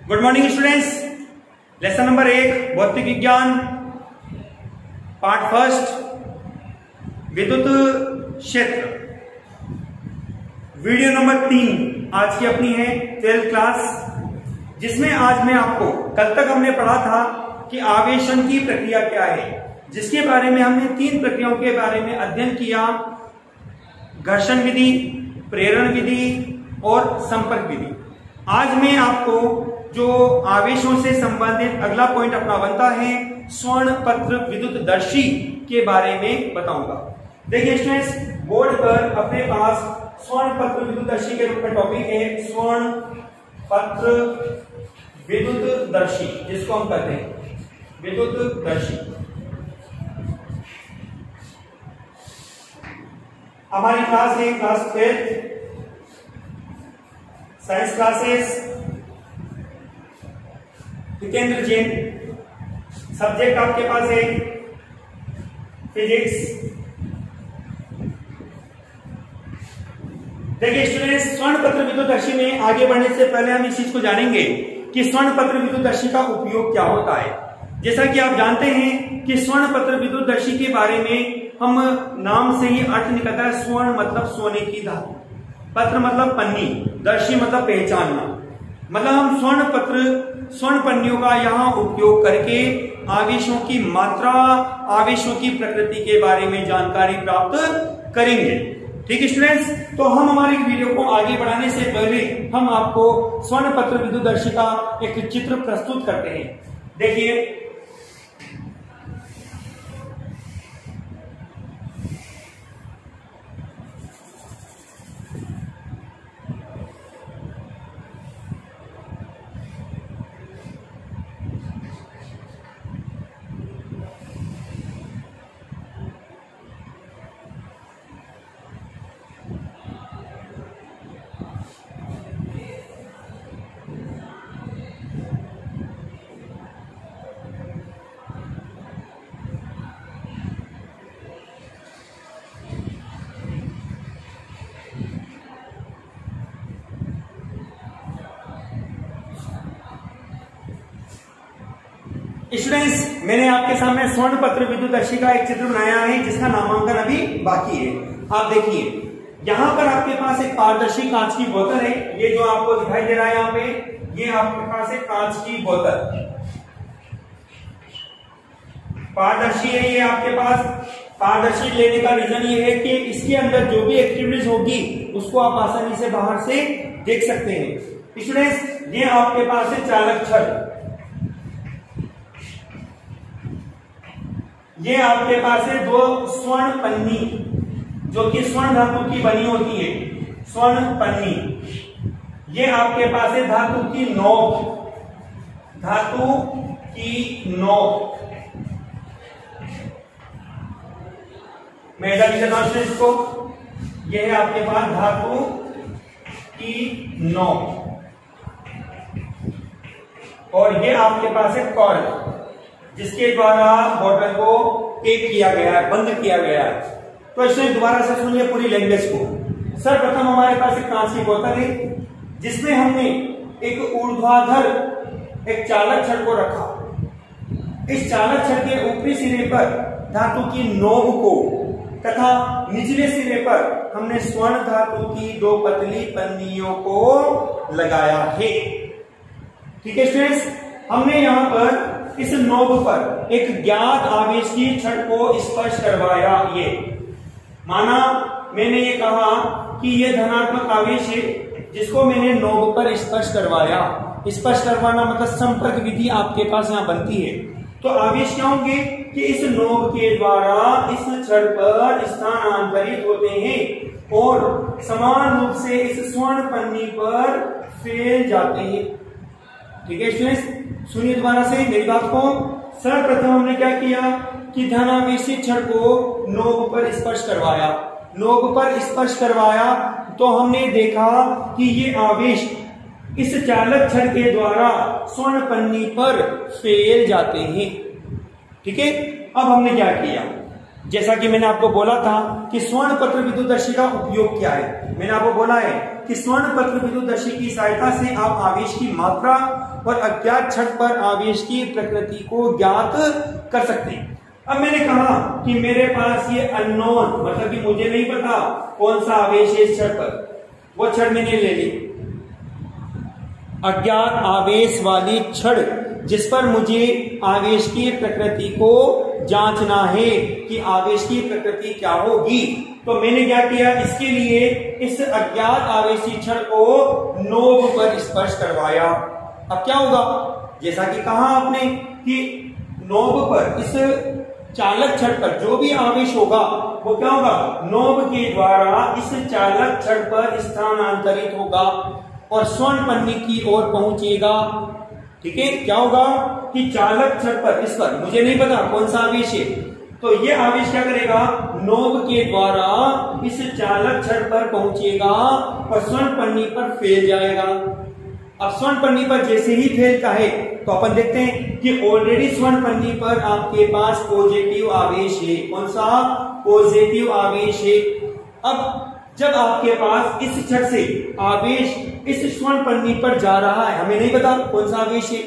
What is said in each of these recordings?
Good morning students. Lesson number 1 भौतिक विज्ञान part first विद्युत क्षेत्र वीडियो नंबर 3 आज की अपनी है 12th क्लास, जिसमें आज मैं आपको कल तक हमने पढ़ा था कि आवेशन की प्रक्रिया क्या है, जिसके बारे में हमने 3 प्रक्रियाओं के बारे में अध्ययन किया। घर्षण विधि, प्रेरण विधि और संपर्क विधि। आज मैं आपको जो आवेशों से संबंधित अगला पॉइंट अपना बनता है स्वर्ण पत्र विद्युतदर्शी के बारे में बताऊंगा। देखिए स्टूडेंट्स, बोर्ड पर अपने पास स्वर्ण पत्र विद्युतदर्शी के रूप में टॉपिक है स्वर्ण पत्र विद्युतदर्शी, जिसको हम कहते हैं विद्युतदर्शी। हमारी क्लास है class 12 science classes, Jitendra Jain. Subject आपके पास है फिजिक्स। देखिए स्टूडेंट्स, स्वर्ण पत्र विद्युतदर्शी में आगे बढ़ने से पहले हम इस चीज को जानेंगे कि स्वर्ण पत्र विद्युतदर्शी का उपयोग क्या होता है। जैसा कि आप जानते हैं कि स्वर्ण पत्र विद्युतदर्शी के बारे में हम नाम से ही अर्थ निकलता है। स्वर्ण मतलब सोने की धातु, पत्र मतलब पन्नी, दर्शी मतलब पहचानना। मतलब हम स्वर्ण पन्नियों का यहाँ उपयोग करके आवेशों की मात्रा, आवेशों की प्रकृति के बारे में जानकारी प्राप्त करेंगे। ठीक है स्टूडेंट्स, तो हम हमारी वीडियो को आगे बढ़ाने से पहले हम आपको स्वर्ण पत्र विद्युतदर्शी का एक चित्र प्रस्तुत करते हैं। देखिए, स्टूडेंट्स, मैंने आपके सामने स्वर्ण पत्र विद्युतदर्शी का एक चित्र बनाया है जिसका नामांकन अभी बाकी है। आप देखिए, यहां पर आपके पास एक पारदर्शी कांच की बोतल है। ये जो आपको दिखाई दे रहा है यहाँ पे, ये आपके पास एक कांच की बोतल पारदर्शी है। ये आपके पास पारदर्शी लेने का रीजन ये है कि इसके अंदर जो भी एक्टिविटीज होगी उसको आप आसानी से बाहर से देख सकते हैं। स्टूडेंट्स, ये आपके पास है चालक छड़। ये आपके पास है 2 स्वर्ण पन्नी जो कि स्वर्ण धातु की बनी होती है, स्वर्ण पन्नी। ये आपके पास है धातु की नोक, धातु की नोक। मैं इधर लिख देता हूं इसको। ये है आपके पास धातु की नोक, और ये आपके पास है कॉर्क, जिसके द्वारा बॉटल को पैक किया गया है, बंद किया गया है। तो इसमें दोबारा से सुनिए पूरी लैंग्वेज को। सर्वप्रथम हमारे पास एक कांच की बोतल है जिसमें हमने एक ऊर्ध्वाधर एक चालक छड़ को रखा। इस चालक छड़ के ऊपरी सिरे पर धातु की नोक को तथा निचले सिरे पर हमने स्वर्ण धातु की 2 पतली पन्नियों को लगाया है। ठीक है स्टूडेंट्स, हमने यहां पर इस नोब पर एक ज्ञात आवेश की छड़ को स्पर्श करवाया। ये माना मैंने ये कहा कि ये धनात्मक आवेश है जिसको मैंने नोब पर स्पर्श करवाया। स्पर्श करवाना मतलब संपर्क विधि आपके पास यहां बनती है। तो आवेश क्या होंगे कि इस नोब के द्वारा इस छड़ पर स्थानांतरित होते हैं और समान रूप से इस स्वर्ण पन्नी पर फैल जाते हैं। ठीक है स्टूडेंट्स, सुनिए दोबारा से मेरी बात को। सर्वप्रथम हमने क्या किया कि धनावेशी छड़ को नोब पर स्पर्श करवाया। नोब पर स्पर्श करवाया तो हमने देखा कि ये आवेश इस चालक छड़ के द्वारा स्वर्ण पन्नी पर फैल जाते हैं। ठीक है, अब हमने क्या किया, जैसा कि मैंने आपको बोला था कि स्वर्ण पत्र विद्युतदर्शी का उपयोग क्या है। मैंने आपको बोला है कि स्वर्ण पत्र विद्युतदर्शी की सहायता से आप आवेश की मात्रा और अज्ञात छड़ पर आवेश की प्रकृति को ज्ञात कर सकते हैं। अब मैंने कहा कि मेरे पास ये अननोन, मतलब कि मुझे नहीं पता कौन सा आवेश है इस छड़ पर, वो छड़ मैंने ले ली, अज्ञात आवेश वाली छड़ जिस पर मुझे आवेश की प्रकृति को जांचना है कि आवेश की प्रकृति क्या होगी। तो मैंने क्या किया, इसके लिए इस अज्ञात आवेशी छड़ को नोब पर स्पर्श करवाया। अब क्या होगा, जैसा कि कहा आपने कि नोब पर, इस चालक छड़ पर जो भी आवेश होगा वो क्या होगा, नोब के द्वारा इस चालक छड़ पर स्थानांतरित होगा और स्वर्ण पन्नी की ओर पहुंचेगा। ठीक है, क्या होगा कि चालक छड़ पर, इस पर मुझे नहीं पता कौन सा आवेश है, तो ये आवेश क्या करेगा, नोब के द्वारा इस चालक छड़ पर पहुंचेगा और स्वर्ण पन्नी पर फैल जाएगा। अब स्वर्ण पन्नी पर जैसे ही फैलता है तो अपन देखते हैं कि ऑलरेडी स्वर्ण पन्नी पर आपके पास पॉजिटिव आवेश है। कौन सा, पॉजिटिव आवेश है। अब जब आपके पास इस छड़ से आवेश इस स्वर्ण पन्नी पर जा रहा है, हमें नहीं पता कौन सा आवेश है,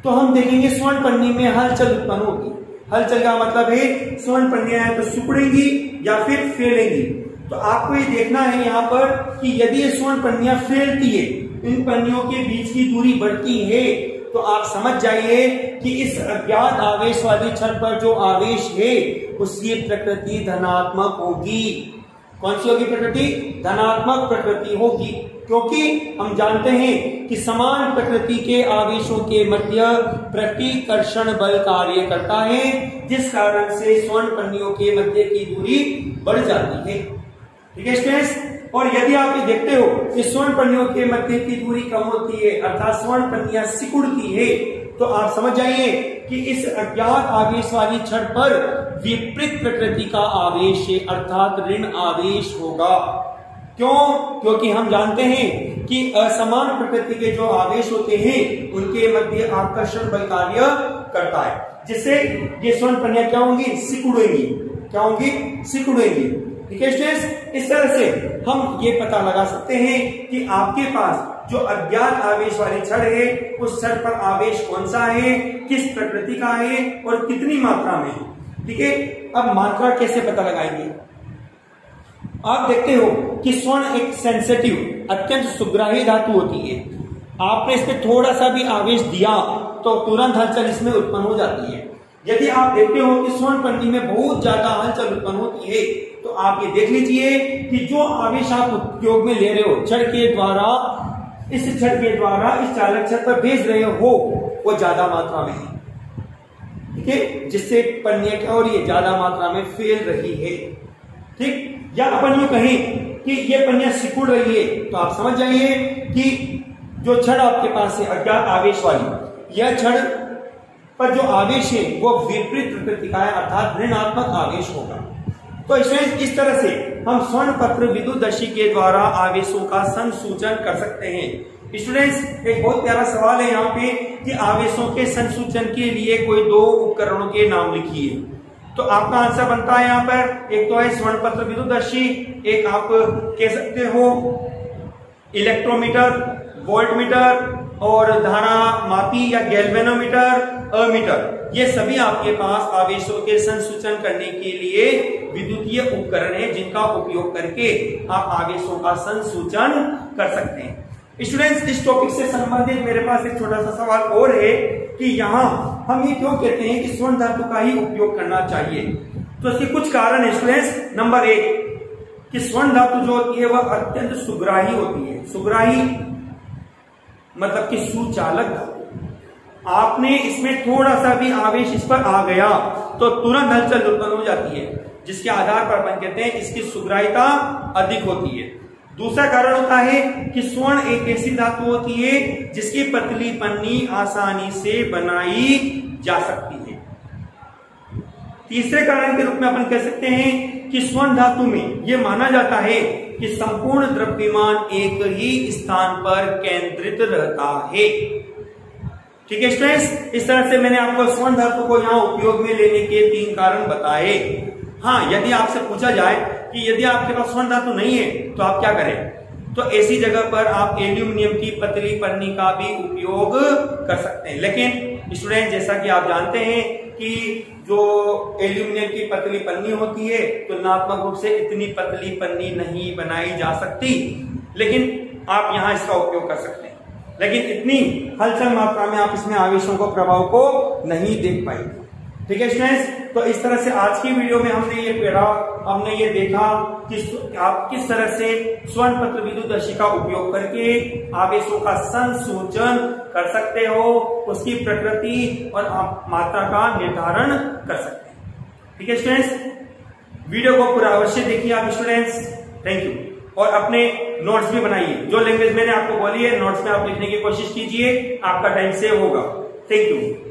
तो हम देखेंगे स्वर्ण पन्नी में हलचल उत्पन्न होगी। हलचल का मतलब है स्वर्ण पन्नियां तो सिकुड़ेंगी या फिर फैलेंगी। तो आपको ये देखना है यहाँ पर कि यदि ये स्वर्ण पन्नियां फैलती है, इन पन्नियों के बीच की दूरी बढ़ती है, तो आप समझ जाइए कि इस अज्ञात आवेश वाली छड़ पर जो आवेश है उसकी प्रकृति धनात्मक होगी। कौन सी होगी प्रकृति, धनात्मक प्रकृति होगी, क्योंकि हम जानते हैं कि समान प्रकृति के आवेशों के मध्य प्रतिकर्षण बल कार्य करता है, जिस कारण से स्वर्ण पन्नियों के मध्य की दूरी बढ़ जाती है। ठीक है स्टूडेंट्स, और यदि आप ये देखते हो कि स्वर्ण पन्नियों के मध्य की दूरी कम होती है, अर्थात स्वर्ण पन्नियां सिकुड़ती है, तो आप समझ जाइए कि इस अज्ञात आवेश वाली छड़ पर विपरीत प्रकृति का आवेश है, अर्थात ऋण आवेश होगा। क्यों, क्योंकि हम जानते हैं कि असमान प्रकृति के जो आवेश होते हैं उनके मध्य आकर्षण बल कार्य करता है, जिससे ये स्वर्ण पन्नियां क्या होंगी, सिकुड़ेंगी। क्या होंगी, सिकुड़ेंगी। ठीक है स्टूडेंट्स, इस तरह से हम ये पता लगा सकते हैं कि आपके पास जो अज्ञात आवेश वाली छड़ है उस छड़ पर आवेश कौन सा है, किस प्रकृति का है और कितनी मात्रा में है। ठीक है, अब मात्रा कैसे पता लगाएंगे। आप देखते हो कि स्वर्ण एक सेंसिटिव, अत्यंत सुग्राही धातु होती है। आपने इस पर थोड़ा सा भी आवेश दिया तो तुरंत हलचल इसमें उत्पन्न हो जाती है। यदि आप देखते हो कि स्वर्ण पन्नी में बहुत ज्यादा हलचल उत्पन्न होती है, तो आप ये देख लीजिए कि जो आवेश आप उपयोग में ले रहे हो छड़ के द्वारा, इस छड़ के द्वारा इस चालक छड़ पर भेज रहे हो वो ज्यादा मात्रा में है। ठीक है, जिससे पन्नियां क्या हो रही है, ज्यादा मात्रा में फैल रही है। ठीक, या अपन यूं कहें कि ये पन्नियां सिकुड़ रही है, तो आप समझ जाइए कि जो छड़ आपके पास है अज्ञात आवेश वाली, यह छड़ पर जो आवेश है वो विपरीत प्रकृति का है, अर्थात ऋणात्मक आवेश होगा। तो इस तरह से हम स्वर्ण पत्र विद्युतदर्शी के द्वारा आवेशों का संसूचन कर सकते हैं। स्टूडेंट्स, एक बहुत प्यारा सवाल है यहाँ पे कि आवेशों के संसूचन के लिए कोई दो उपकरणों के नाम लिखिए। तो आपका आंसर बनता है यहाँ पर, एक तो है स्वर्ण पत्र विद्युतदर्शी, एक आप कह सकते हो इलेक्ट्रोमीटर, वोल्टमीटर और धारा मापी या गैल्वेनोमीटर, अमीटर। ये सभी आपके पास आवेशों के संसूचन करने के लिए विद्युतीय उपकरण है, जिनका उपयोग करके आप आवेशों का संसूचन कर सकते हैं। स्टूडेंट्स, इस टॉपिक से संबंधित मेरे पास एक छोटा सा सवाल और है कि यहाँ हम ये क्यों कहते हैं कि स्वर्ण धातु का ही उपयोग करना चाहिए। तो इसके कुछ कारण है स्टूडेंट्स। नंबर एक कि स्वर्ण धातु जो होती है वह अत्यंत सुग्राही होती है। सुग्राही मतलब कि सुचालक धातु। आपने इसमें थोड़ा सा भी आवेश इस पर आ गया तो तुरंत हलचल उत्पन्न हो जाती है, जिसके आधार पर अपन कहते हैं इसकी सुग्राह्यता अधिक होती है। दूसरा कारण होता है कि स्वर्ण एक ऐसी धातु होती है जिसकी पतली पन्नी आसानी से बनाई जा सकती है। तीसरे कारण के रूप में अपन कह सकते हैं कि स्वर्ण धातु में यह माना जाता है कि संपूर्ण द्रव्यमान एक ही स्थान पर केंद्रित रहता है। ठीक है स्टूडेंट्स, इस तरह से मैंने आपको स्वर्ण धातु को यहाँ उपयोग में लेने के 3 कारण बताए। हाँ, यदि आपसे पूछा जाए कि यदि आपके पास स्वर्ण धातु नहीं है तो आप क्या करें, तो ऐसी जगह पर आप एल्यूमिनियम की पतली पन्नी का भी उपयोग कर सकते हैं। लेकिन स्टूडेंट, जैसा कि आप जानते हैं कि जो एल्यूमिनियम की पतली पन्नी होती है तुलनात्मक रूप से इतनी पतली पन्नी नहीं बनाई जा सकती, लेकिन आप यहां इसका उपयोग कर सकते हैं। लेकिन इतनी हलचल मात्रा में आप इसमें आवेशों को प्रभाव को नहीं देख पाएंगे। ठीक है स्टूडेंट्स, तो इस तरह से आज की वीडियो में हमने ये पढ़ा, हमने ये देखा कि आप किस तरह से स्वर्ण पत्र विद्युतदर्शी का उपयोग करके आवेशों का संसूचन कर सकते हो, उसकी प्रकृति और मात्रा का निर्धारण कर सकते हैं। ठीक है स्टूडेंट्स, वीडियो को पूरा अवश्य देखिए आप स्टूडेंट्स। Thank you. और अपने नोट्स भी बनाइए, जो लैंग्वेज मैंने आपको बोली है नोट्स में आप लिखने की कोशिश कीजिए, आपका टाइम सेव होगा। Thank you.